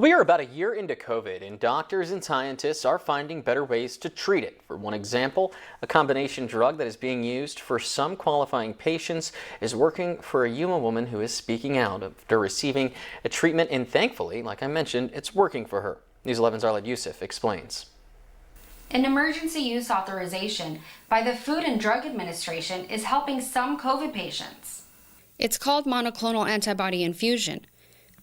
We are about a year into COVID, and doctors and scientists are finding better ways to treat it. For one example, a combination drug that is being used for some qualifying patients is working for a Yuma woman who is speaking out after receiving a treatment, and thankfully, like I mentioned, it's working for her. News 11's Arlette Youssef explains. An emergency use authorization by the Food and Drug Administration is helping some COVID patients. It's called monoclonal antibody infusion.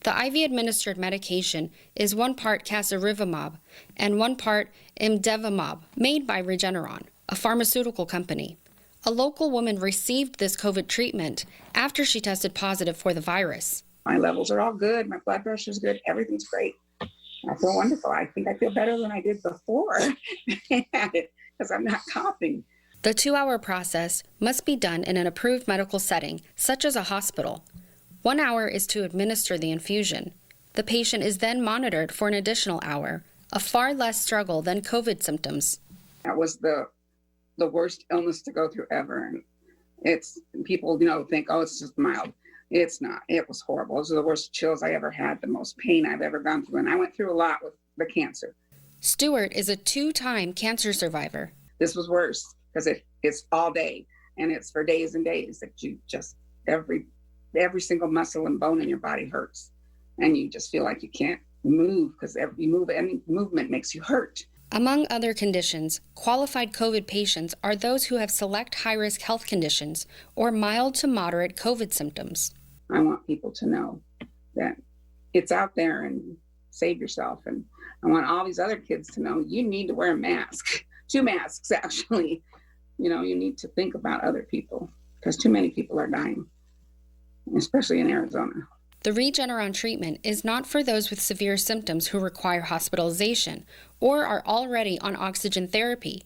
The IV-administered medication is 1 part casirivimab and 1 part imdevimab, made by Regeneron, a pharmaceutical company. A local woman received this COVID treatment after she tested positive for the virus. My levels are all good. My blood pressure is good. Everything's great. I feel wonderful. I think I feel better than I did before I had it because I'm not coughing. The 2-hour process must be done in an approved medical setting, such as a hospital. 1 hour is to administer the infusion. The patient is then monitored for an additional hour, a far less struggle than COVID symptoms. That was the worst illness to go through ever. And it's people, think, oh, it's just mild. It's not. It was horrible. Those are the worst chills I ever had, the most pain I've ever gone through. And I went through a lot with the cancer. Stewart is a 2-time cancer survivor. This was worse because it's all day and it's for days and days that you just, every single muscle and bone in your body hurts. And you just feel like you can't move because any movement makes you hurt. Among other conditions, qualified COVID patients are those who have select high-risk health conditions or mild to moderate COVID symptoms. I want people to know that it's out there and save yourself. And I want all these other kids to know you need to wear a mask, 2 masks actually. You need to think about other people because too many people are dying, especially in Arizona. The Regeneron treatment is not for those with severe symptoms who require hospitalization or are already on oxygen therapy.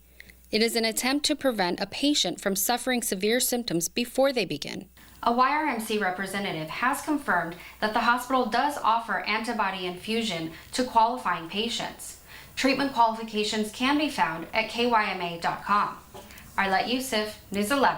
It is an attempt to prevent a patient from suffering severe symptoms before they begin. A YRMC representative has confirmed that the hospital does offer antibody infusion to qualifying patients. Treatment qualifications can be found at kyma.com. Arlette Youssef, News 11.